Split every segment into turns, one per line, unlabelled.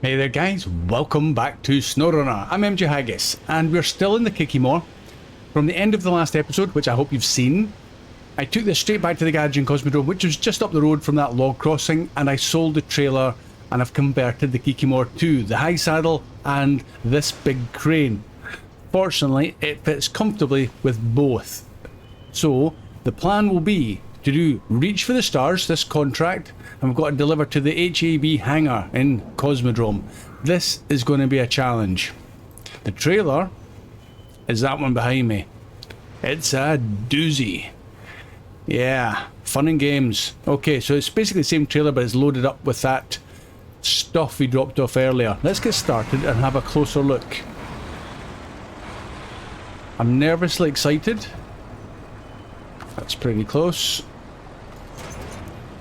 Hey there guys, welcome back to Snowrunner. I'm MJ Haggis, and we're still in the Kikimor. From the end of the last episode, which I hope you've seen, I took this straight back to the garage in Cosmodrome, which was just up the road from that log crossing, and I sold the trailer, and I've converted the Kikimor to the high saddle and this big crane. Fortunately, it fits comfortably with both. So, the plan will be to do Reach for the Stars, this contract, and we've got to deliver to the HAB hangar in Cosmodrome. This is going to be a challenge. The trailer is that one behind me. It's a doozy. Yeah, fun and games. Okay, so it's basically the same trailer, but it's loaded up with that stuff we dropped off earlier. Let's get started and have a closer look. I'm nervously excited. That's pretty close.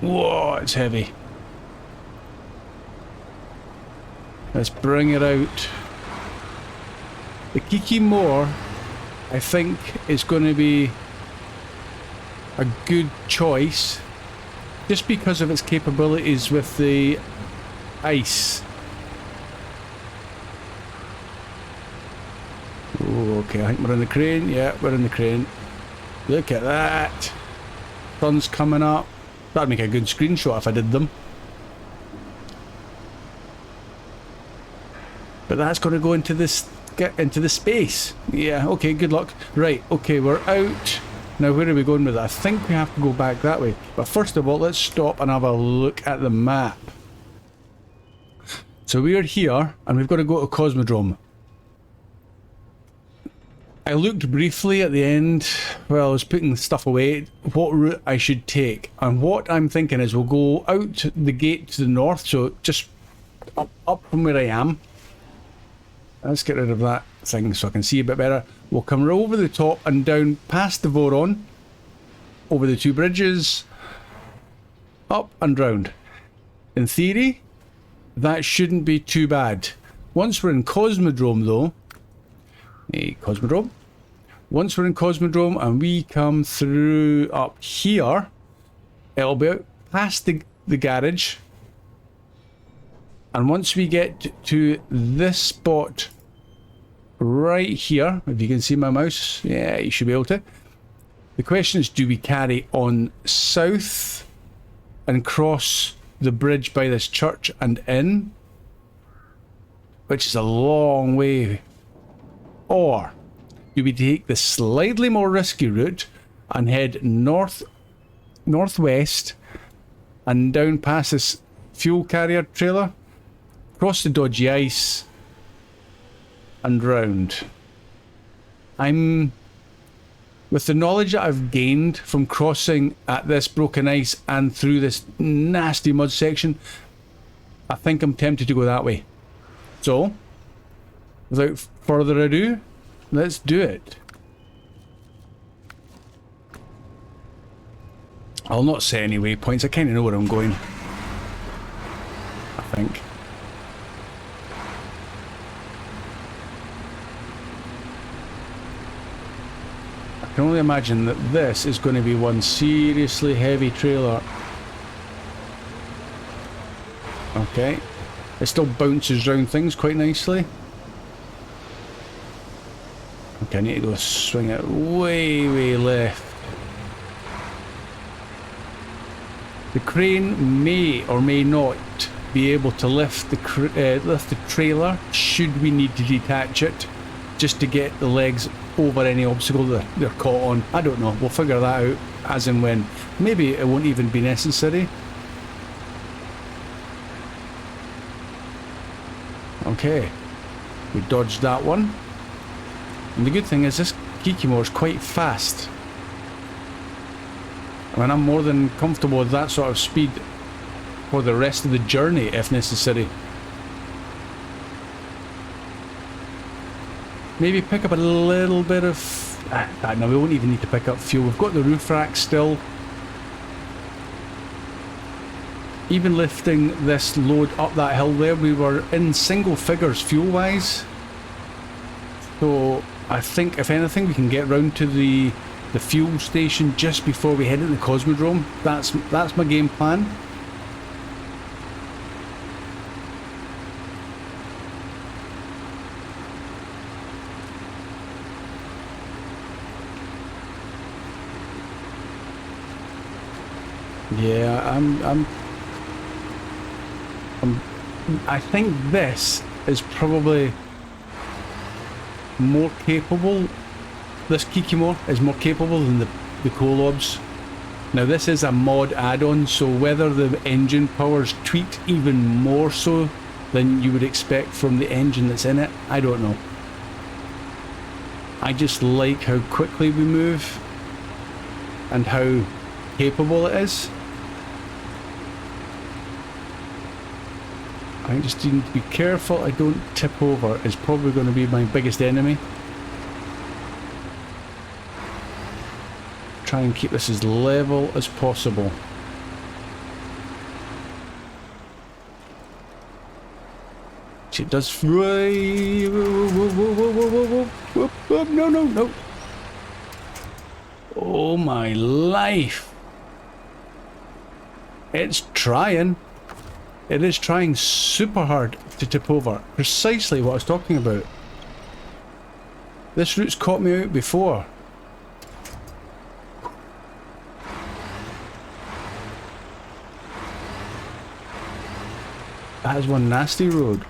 Whoa, it's heavy. Let's bring it out. The Kikimor, I think, is going to be a good choice just because of its capabilities with the ice. Oh, okay, I think we're in the crane. Yeah, we're in the crane. Look at that. Sun's coming up. That'd make a good screenshot if I did them. But that's going to go into this, get into the space. Yeah, okay, good luck. Right, okay, we're out. Now where are we going with it? I think we have to go back that way. But first of all, let's stop and have a look at the map. So we are here, and we've got to go to Cosmodrome. I looked briefly at the end, well, I was putting stuff away, what route I should take. And what I'm thinking is we'll go out the gate to the north, so just up from where I am. Let's get rid of that thing so I can see a bit better. We'll come right over the top and down past the Voron, over the two bridges, up and round. In theory, that shouldn't be too bad. Once we're in Cosmodrome though, Cosmodrome. Once we're in Cosmodrome and we come through up here, it'll be out past the garage. And once we get to this spot right here, if you can see my mouse, yeah, you should be able to. The question is, do we carry on south and cross the bridge by this church and in? Which is a long way. Or do we take the slightly more risky route and head northwest and down past this fuel carrier trailer, cross the dodgy ice and round? With the knowledge that I've gained from crossing at this broken ice and through this nasty mud section, I think I'm tempted to go that way. So, without further ado, let's do it. I'll not set any waypoints, I kind of know where I'm going, I think. I can only imagine that this is going to be one seriously heavy trailer. Okay. It still bounces around things quite nicely. Okay, I need to go swing it way left. The crane may or may not be able to lift the trailer should we need to detach it, just to get the legs over any obstacle that they're caught on. I don't know, we'll figure that out as and when. Maybe it won't even be necessary. Okay, we dodged that one. And the good thing is this Kikimor is quite fast. I mean, I'm more than comfortable with that sort of speed for the rest of the journey if necessary. Maybe pick up a little bit of... no, we won't even need to pick up fuel. We've got the roof rack still. Even lifting this load up that hill there, we were in single figures fuel-wise. So I think, if anything, we can get round to the fuel station just before we head into the Cosmodrome. That's my game plan. Yeah, I think this is probably more capable. This Kikimor is more capable than the Kolobs. Now this is a mod add-on, so whether the engine power's tweaked even more so than you would expect from the engine that's in it, I don't know. I just like how quickly we move and how capable it is. I just need to be careful I don't tip over. It's probably going to be my biggest enemy. Try and keep this as level as possible. See, it does. No, no, no. Oh my life. It's trying. It is trying super hard to tip over. Precisely what I was talking about. This route's caught me out before. That is one nasty road.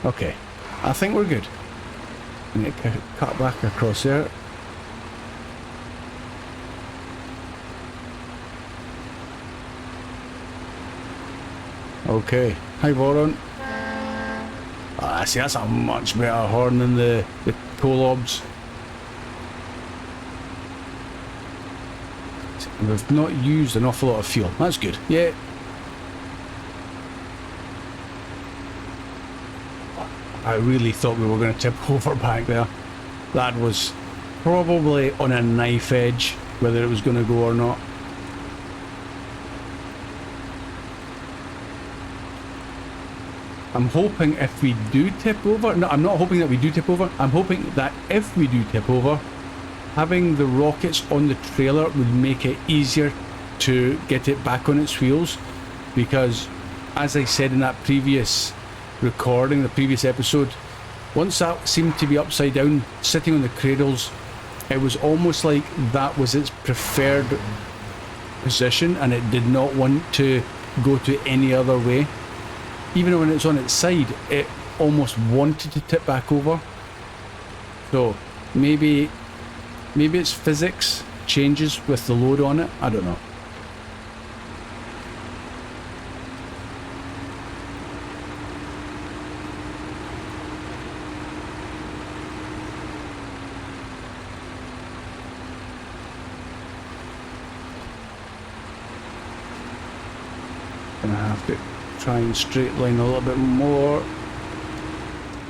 Okay, I think we're good. I need to cut back across there. Okay, hi Voron. Ah, see, that's a much better horn than the Kolobs. We've not used an awful lot of fuel. That's good. Yeah. I really thought we were going to tip over back there. That was probably on a knife edge, whether it was going to go or not. I'm hoping if we do tip over, no, I'm not hoping that we do tip over, I'm hoping that if we do tip over, having the rockets on the trailer would make it easier to get it back on its wheels, because as I said in that previous recording, the previous episode, once that seemed to be upside down, sitting on the cradles, it was almost like that was its preferred position and it did not want to go to any other way. Even when it's on its side, it almost wanted to tip back over. So maybe its physics changes with the load on it. I don't know. Gonna have to try and straight line a little bit more.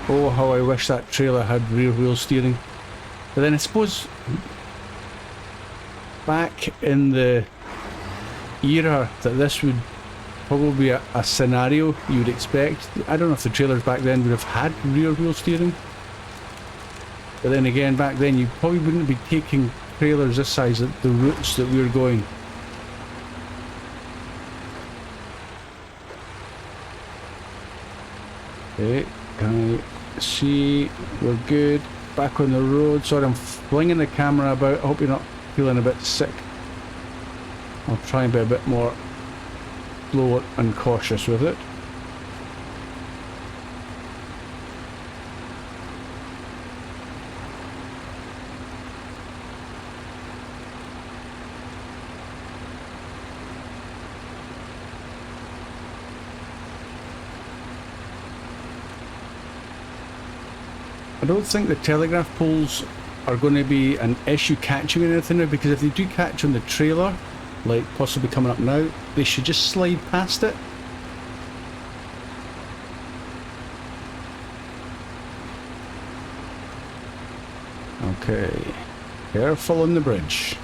Oh, how I wish that trailer had rear wheel steering. But then I suppose back in the era that this would probably be a scenario you would expect. I don't know if the trailers back then would have had rear wheel steering. But then again, back then you probably wouldn't be taking trailers this size at the routes that we were going. Okay, can I see? We're good. Back on the road. Sorry, I'm flinging the camera about. I hope you're not feeling a bit sick. I'll try and be a bit more slow and cautious with it. I don't think the telegraph poles are going to be an issue catching anything now, because if they do catch on the trailer, like possibly coming up now, they should just slide past it. Okay, careful on the bridge.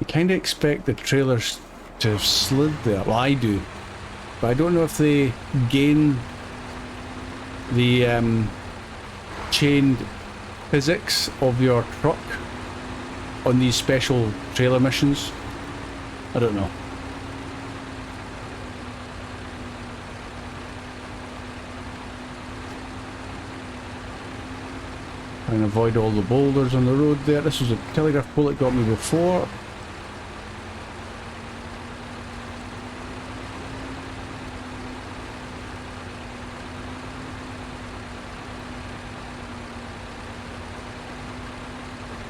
You kind of expect the trailers to have slid there. Well, I do. But I don't know if they gain the chained physics of your truck on these special trailer missions. I don't know. and avoid all the boulders on the road there. This was a telegraph pole that got me before.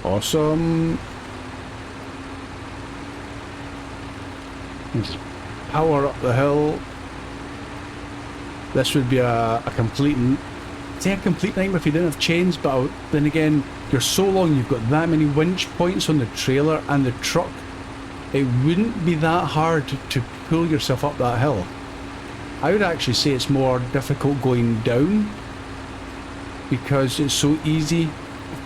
Awesome. Just power up the hill. This would be a complete, say a complete nightmare if you didn't have chains, but then again, you're so long, you've got that many winch points on the trailer and the truck, it wouldn't be that hard to pull yourself up that hill. I would actually say it's more difficult going down, because it's so easy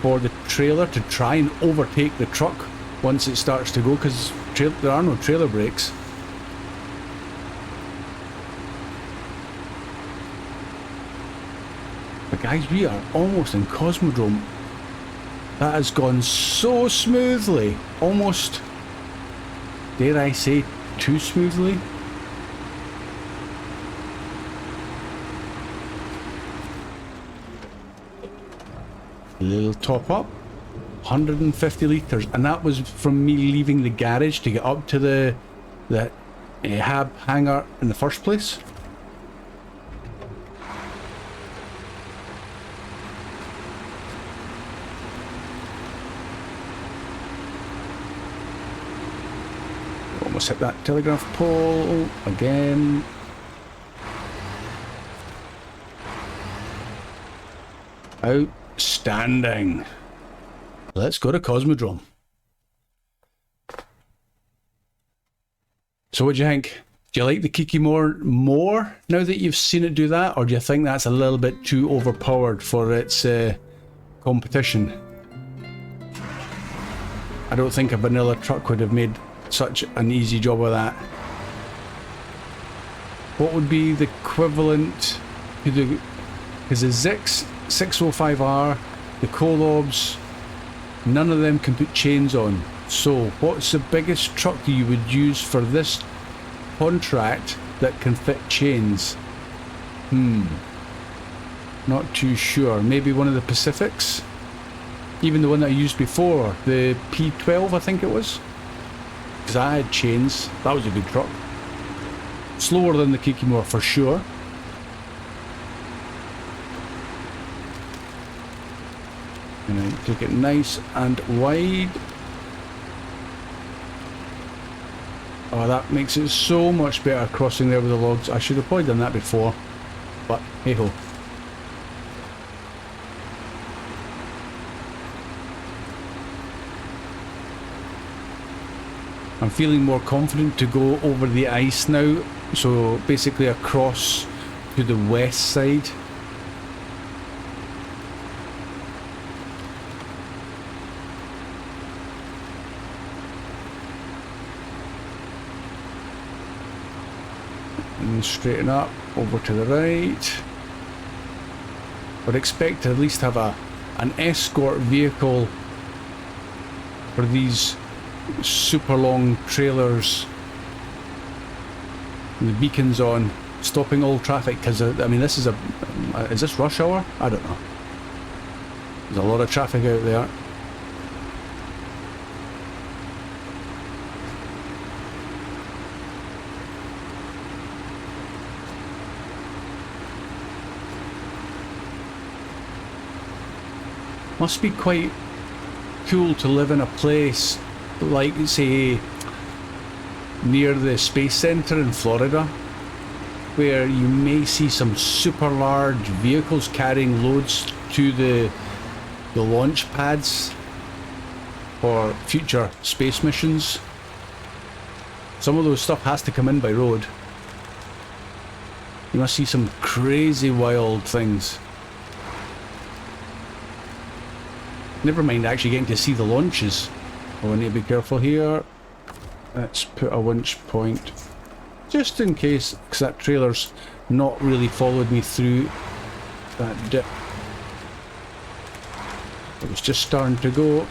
for the trailer to try and overtake the truck once it starts to go, because there are no trailer brakes. But guys, we are almost in Cosmodrome. That has gone so smoothly, almost, dare I say, too smoothly. A little top up, 150 litres, and that was from me leaving the garage to get up to the hab hangar in the first place. Almost hit that telegraph pole again. Outstanding. Let's go to Cosmodrome. So what do you think? Do you like the Kiki more now that you've seen it do that, or do you think that's a little bit too overpowered for its competition? I don't think a vanilla truck would have made such an easy job of that. What would be the equivalent to the, because the Zix 605R, the Colobs, none of them can put chains on. So what's the biggest truck you would use for this contract that can fit chains? Not too sure. Maybe one of the Pacifics? Even the one that I used before, the P12 I think it was? Because I had chains. That was a good truck. Slower than the Kikimore for sure. And then take it nice and wide. Oh, that makes it so much better crossing there with the logs. I should have probably done that before, but hey ho. I'm feeling more confident to go over the ice now, so basically across to the west side. And straighten up over to the right. Would expect to at least have an escort vehicle for these super long trailers, and the beacons on, stopping all traffic, because I mean this is is this rush hour? I don't know. There's a lot of traffic out there. Must be quite cool to live in a place like, say, near the Space Center in Florida, where you may see some super large vehicles carrying loads to the launch pads for future space missions. Some of those stuff has to come in by road. You must see some crazy wild things. Never mind actually getting to see the launches. Oh, I need to be careful here. Let's put a winch point just in case, because that trailer's not really followed me through that dip. It was just starting to go.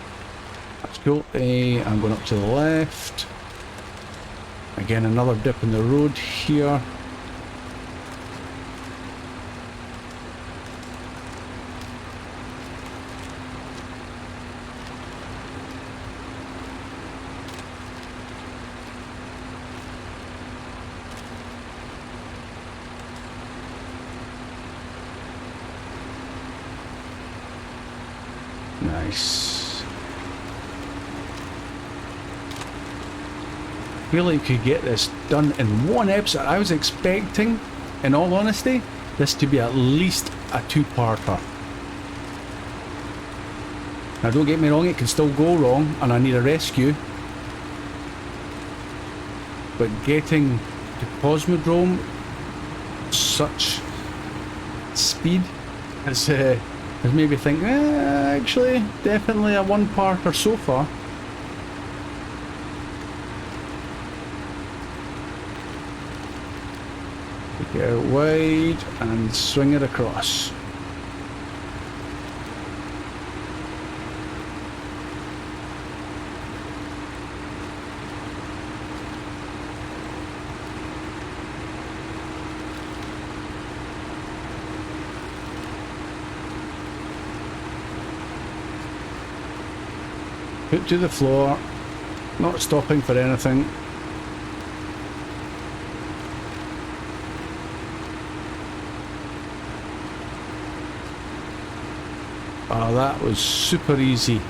That's cool. I'm going up to the left. Again, another dip in the road here. Nice. Really could get this done in one episode. I was expecting, in all honesty, this to be at least a two-parter. Now don't get me wrong, it can still go wrong and I need a rescue. But getting to Cosmodrome such speed has made me think, actually, definitely a one-parter so far. Take it out wide and swing it across. Put to the floor, not stopping for anything. Oh, that was super easy.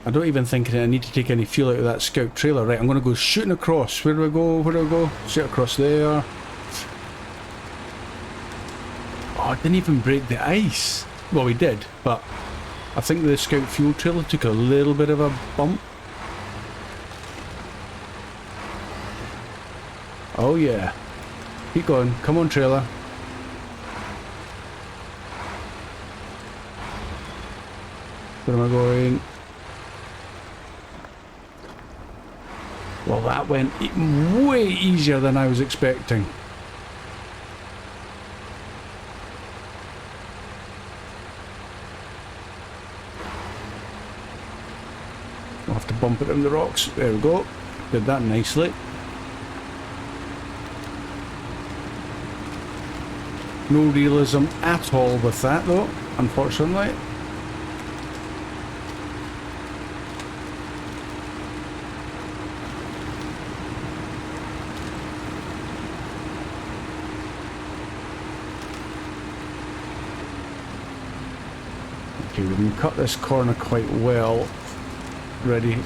I don't even think I need to take any fuel out of that scout trailer. Right, I'm going to go shooting across. Where do I go? Where do I go? Shoot across there. Oh, it didn't even break the ice. Well, we did, but I think the scout fuel trailer took a little bit of a bump. Oh yeah. Keep going. Come on, trailer. Where am I going? Well, that went way easier than I was expecting. I'll have to bump it in the rocks. There we go. Did that nicely. No realism at all with that though, unfortunately. Okay, we can cut this corner quite well. Ready.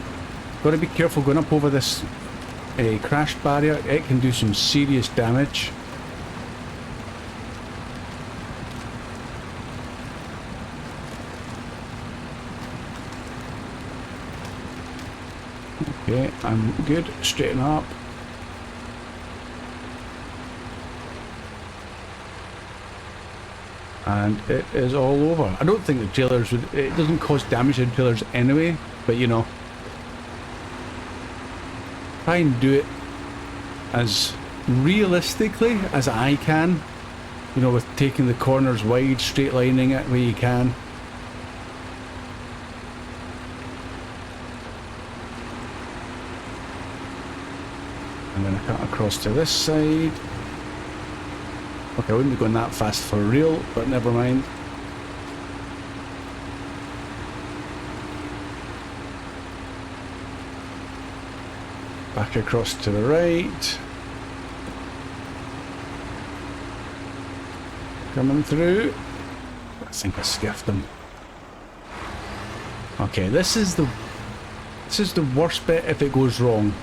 Got to be careful going up over this crash barrier. It can do some serious damage. Okay, I'm good. Straighten up. And it is all over. I don't think the trailers would... It doesn't cause damage to the trailers anyway, but you know. Try and do it as realistically as I can. You know, with taking the corners wide, straight lining it where you can. I'm going to cut across to this side. Okay, I wouldn't be going that fast for real, but never mind. Back across to the right. Coming through. I think I skiffed them. Okay, this is the worst bit if it goes wrong.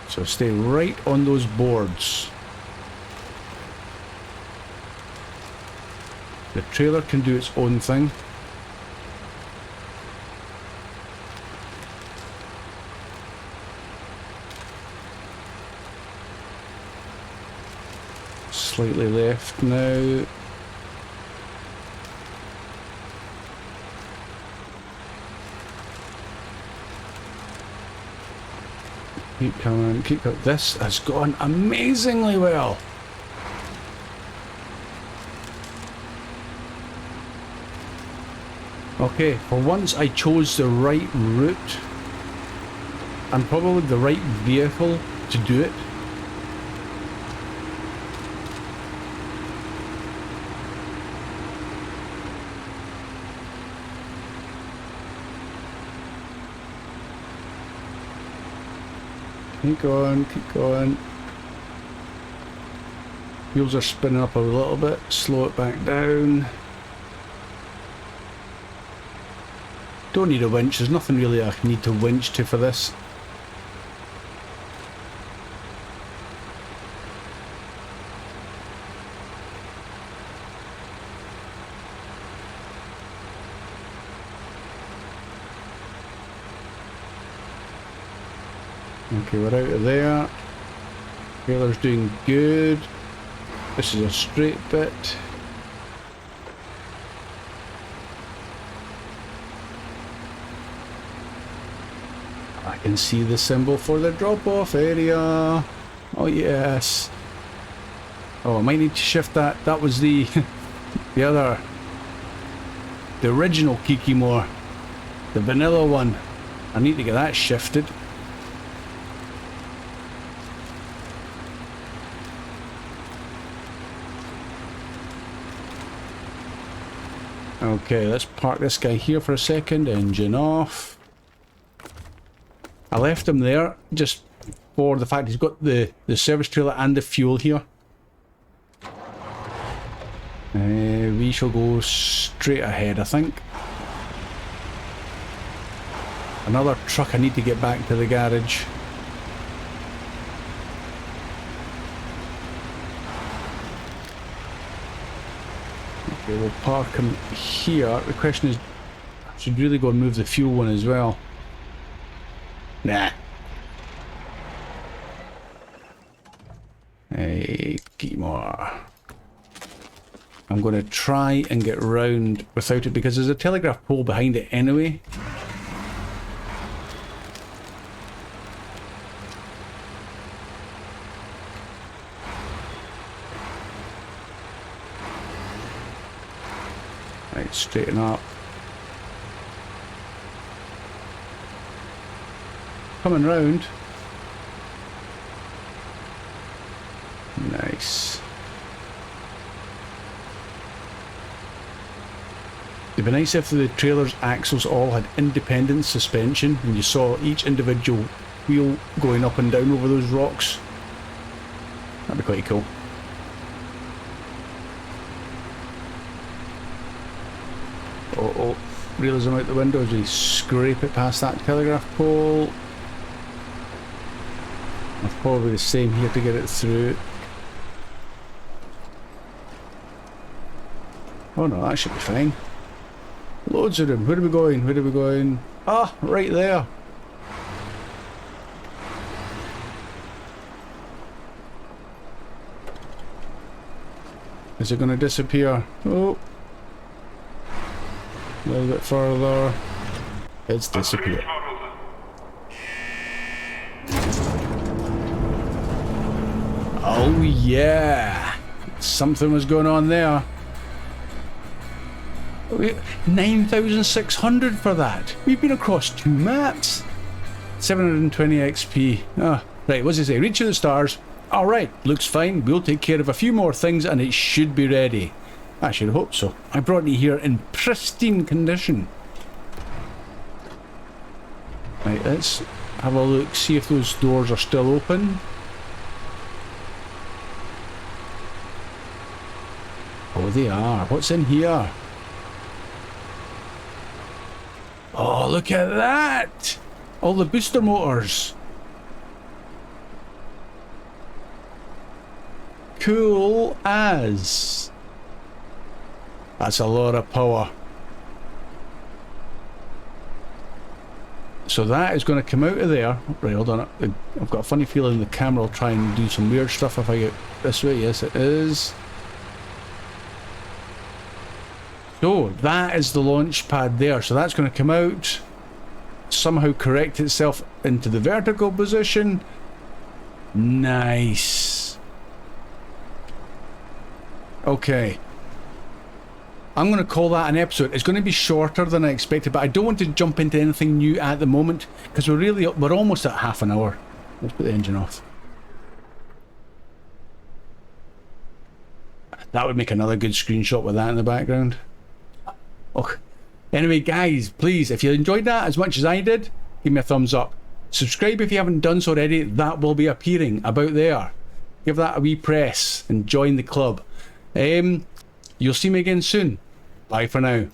So stay right on those boards. The trailer can do its own thing. Slightly left now. Keep coming, keep going. This has gone amazingly well. Okay, for once I chose the right route and probably the right vehicle to do it. Keep going, keep going. Wheels are spinning up a little bit. Slow it back down. Don't need a winch. There's nothing really I need to winch to for this. Okay, we're out of there. Trailer's doing good. This is a straight bit. I can see the symbol for the drop-off area. Oh yes. Oh, I might need to shift that. That was the the original Kikimore, the vanilla one. I need to get that shifted. Okay, let's park this guy here for a second. Engine off. I left him there just for the fact he's got the service trailer and the fuel here. We shall go straight ahead, I think. Another truck I need to get back to the garage. Okay, we'll park him here. The question is, I should really go and move the fuel one as well. Nah. Hey, Kikimore. I'm going to try and get round without it because there's a telegraph pole behind it anyway. Right, straighten up. Coming round. Nice. It'd be nice if the trailer's axles all had independent suspension and you saw each individual wheel going up and down over those rocks. That'd be quite cool. Oh, realism out the window as we scrape it past that telegraph pole. It's probably the same here to get it through. Oh no, that should be fine. Loads of them. Where are we going? Where are we going? Ah, right there. Is it going to disappear? Oh. A little bit further. It's disappeared. Oh yeah! Something was going on there. 9,600 for that. We've been across 2 maps. 720 XP. Ah, right, what's it say? Reach of the stars. Alright, looks fine. We'll take care of a few more things and it should be ready. I should hope so. I brought you here in pristine condition. Right, let's have a look, see if those doors are still open. Oh, they are. What's in here? Oh, look at that! All the booster motors. Cool as. That's a lot of power. So that is going to come out of there. Right, hold on. I've got a funny feeling the camera will try and do some weird stuff if I get this way. Yes, it is. So that is the launch pad there. So that's going to come out, somehow correct itself into the vertical position. Nice. Okay. I'm going to call that an episode. It's going to be shorter than I expected, but I don't want to jump into anything new at the moment because we're almost at half an hour. Let's put the engine off. That would make another good screenshot with that in the background. Oh. Anyway, guys, please, if you enjoyed that as much as I did, give me a thumbs up. Subscribe if you haven't done so already. That will be appearing about there. give that a wee press and join the club. You'll see me again soon. Bye for now.